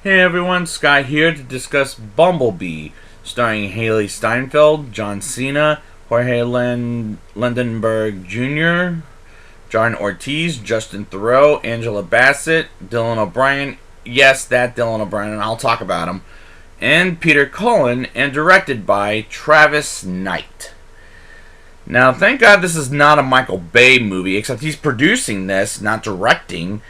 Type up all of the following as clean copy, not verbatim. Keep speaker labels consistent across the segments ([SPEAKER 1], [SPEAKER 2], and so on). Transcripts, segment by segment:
[SPEAKER 1] Hey everyone, Sky here to discuss Bumblebee, starring Haley Steinfeld, John Cena, Jorge Lindenberg Jr., John Ortiz, Justin Theroux, Angela Bassett, Dylan O'Brien, yes, that Dylan O'Brien, and I'll talk about him, and Peter Cullen, and directed by Travis Knight. Now, thank God this is not a Michael Bay movie, except he's producing this, not directing.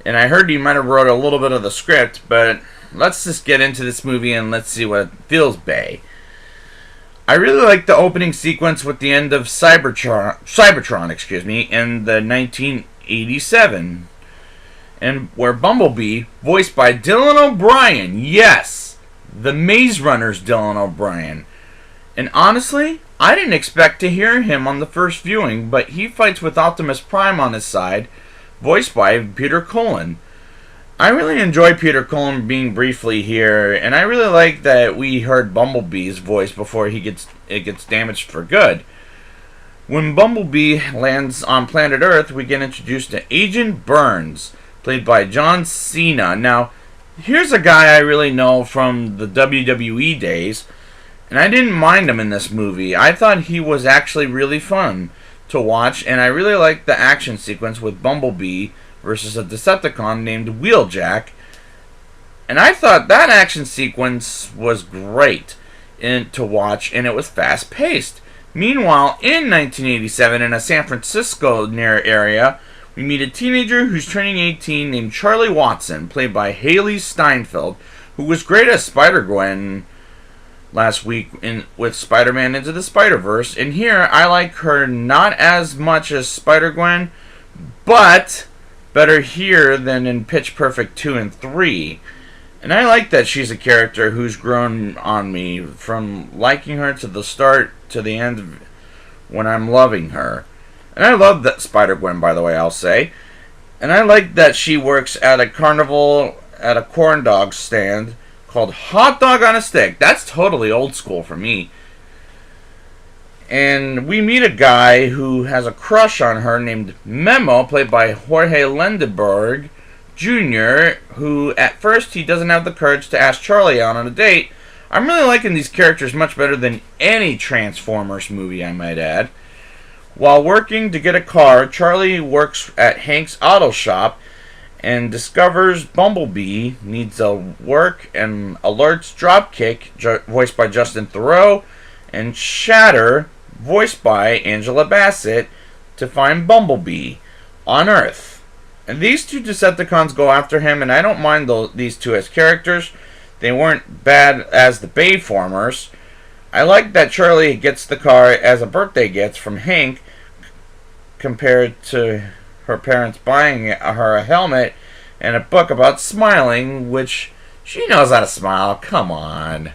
[SPEAKER 1] And I heard he might have wrote a little bit of the script, but let's just get into this movie and let's see what it feels Bay. I really like the opening sequence with the end of Cybertron, in the 1987, and where Bumblebee, voiced by Dylan O'Brien, yes, the Maze Runner's Dylan O'Brien. And honestly, I didn't expect to hear him on the first viewing, but he fights with Optimus Prime on his side, voiced by Peter Cullen. I really enjoy Peter Cullen being briefly here, and I really like that we heard Bumblebee's voice before it gets damaged for good. When Bumblebee lands on planet Earth, we get introduced to Agent Burns, played by John Cena. Now, here's a guy I really know from the WWE days, and I didn't mind him in this movie. I thought he was actually really fun to watch, and I really liked the action sequence with Bumblebee versus a Decepticon named Wheeljack, and I thought that action sequence was great to watch, and it was fast paced. Meanwhile, in 1987, in a San Francisco near area, we meet a teenager who's turning 18 named Charlie Watson, played by Haley Steinfeld, who was great as Spider-Gwen last week with Spider-Man Into the Spider-Verse. And here, I like her not as much as Spider-Gwen, but better here than in Pitch Perfect 2 and 3. And I like that she's a character who's grown on me from liking her to the start to the end when I'm loving her. And I love that Spider-Gwen, by the way, I'll say. And I like that she works at a carnival at a corn dog stand called Hot Dog on a Stick. That's totally old school for me. And we meet a guy who has a crush on her named Memo, played by Jorge Lindenberg Jr., who at first he doesn't have the courage to ask Charlie out on a date. I'm really liking these characters much better than any Transformers movie, I might add. While working to get a car, Charlie works at Hank's auto shop and discovers Bumblebee needs a work and alerts Dropkick, voiced by Justin Theroux, and Shatter, voiced by Angela Bassett, to find Bumblebee on Earth. And these two Decepticons go after him, and I don't mind these two as characters. They weren't bad as the Bayformers. I like that Charlie gets the car as a birthday gift from Hank, compared to her parents buying her a helmet and a book about smiling, which she knows how to smile. Come on.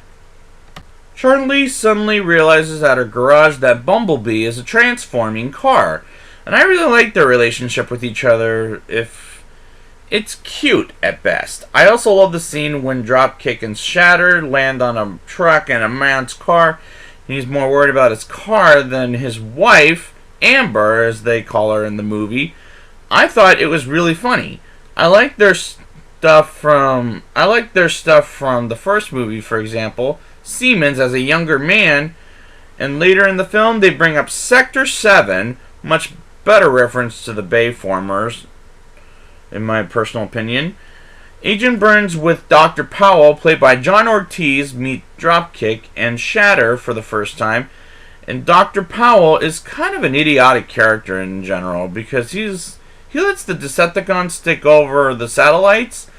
[SPEAKER 1] Charlie suddenly realizes at her garage that Bumblebee is a transforming car, and I really like their relationship with each other. If it's cute at best. I also love the scene when Dropkick and Shatter land on a truck and a man's car. He's more worried about his car than his wife, Amber, as they call her in the movie. I thought it was really funny. I like their stuff from the first movie, for example, Siemens as a younger man, and later in the film they bring up Sector 7, much better reference to the Bayformers, in my personal opinion. Agent Burns with Dr. Powell, played by John Ortiz, meet Dropkick and Shatter for the first time. And Dr. Powell is kind of an idiotic character in general, because he lets the Decepticons take over the satellites,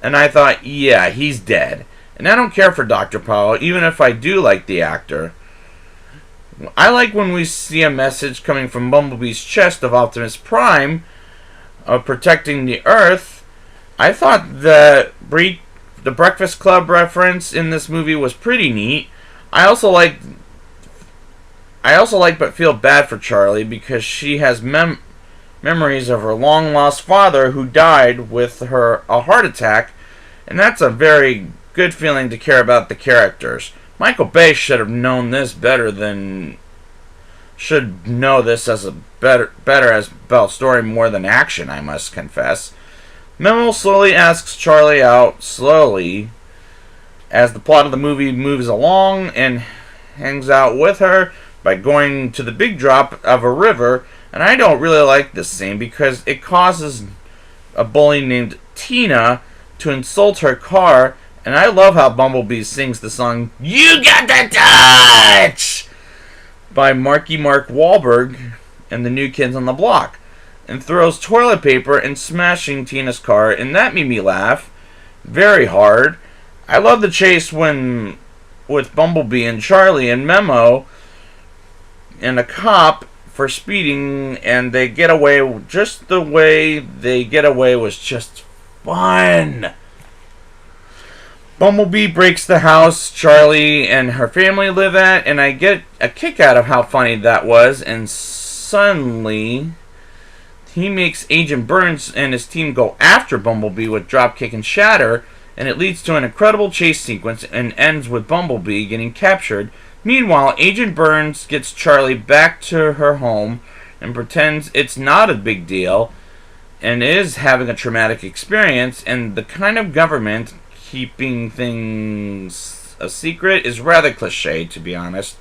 [SPEAKER 1] and I thought, yeah, he's dead. And I don't care for Dr. Powell, even if I do like the actor. I like when we see a message coming from Bumblebee's chest of Optimus Prime, of protecting the Earth. I thought the Breakfast Club reference in this movie was pretty neat. I also like but feel bad for Charlie, because she has memories of her long-lost father who died with a heart attack, and that's a very good feeling to care about the characters. Michael Bay should have known this should know this as a better as about story more than action, I must confess. Memo slowly asks Charlie out, slowly, as the plot of the movie moves along, and hangs out with her by going to the big drop of a river. And I don't really like this scene because it causes a bully named Tina to insult her car. And I love how Bumblebee sings the song "You Got the Touch" by Marky Mark Wahlberg and the New Kids on the Block, and throws toilet paper and smashing Tina's car, and that made me laugh very hard. I love the chase with Bumblebee and Charlie and Memo and a cop for speeding, and they get away. Just the way they get away was just fun. Bumblebee breaks the house Charlie and her family live at, and I get a kick out of how funny that was. And suddenly, he makes Agent Burns and his team go after Bumblebee with Dropkick and Shatter, and it leads to an incredible chase sequence and ends with Bumblebee getting captured. Meanwhile, Agent Burns gets Charlie back to her home and pretends it's not a big deal and is having a traumatic experience, and the kind of government keeping things a secret is rather cliche, to be honest.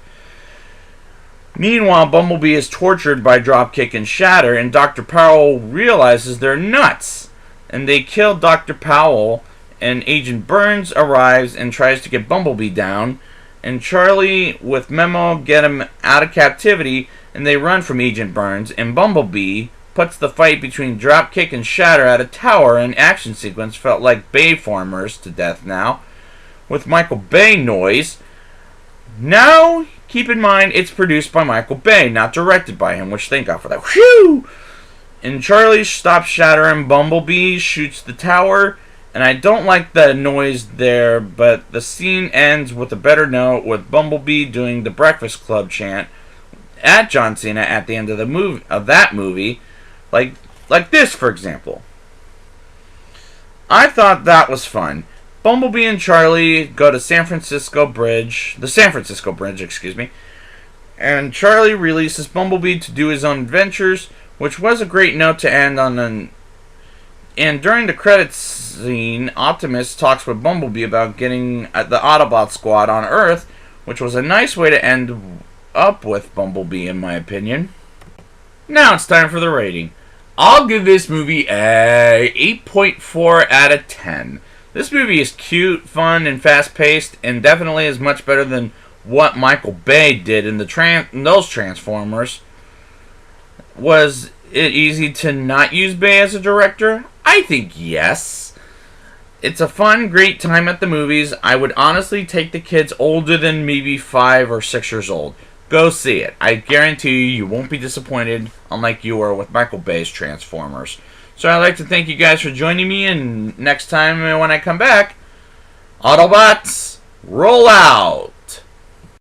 [SPEAKER 1] Meanwhile, Bumblebee is tortured by Dropkick and Shatter, and Dr. Powell realizes they're nuts, and they kill Dr. Powell, and Agent Burns arrives and tries to get Bumblebee down, and Charlie with Memo get him out of captivity, and they run from Agent Burns, and Bumblebee puts the fight between Dropkick and Shatter at a tower. An action sequence felt like Bayformers to death now, with Michael Bay noise. Now, keep in mind, it's produced by Michael Bay, not directed by him, which thank God for that. Whew! And Charlie stops Shatter, and Bumblebee shoots the tower, and I don't like the noise there, but the scene ends with a better note, with Bumblebee doing the Breakfast Club chant at John Cena at the end of that movie. Like this, for example. I thought that was fun. Bumblebee and Charlie go to the San Francisco Bridge, and Charlie releases Bumblebee to do his own adventures, which was a great note to end on. And during the credits scene, Optimus talks with Bumblebee about getting the Autobot squad on Earth, which was a nice way to end up with Bumblebee, in my opinion. Now it's time for the rating. I'll give this movie a 8.4 out of 10. This movie is cute, fun, and fast-paced, and definitely is much better than what Michael Bay did in those Transformers. Was it easy to not use Bay as a director? I think yes. It's a fun, great time at the movies. I would honestly take the kids older than maybe 5 or 6 years old. Go see it. I guarantee you won't be disappointed, unlike you were with Michael Bay's Transformers. So I'd like to thank you guys for joining me, and next time when I come back, Autobots, roll out!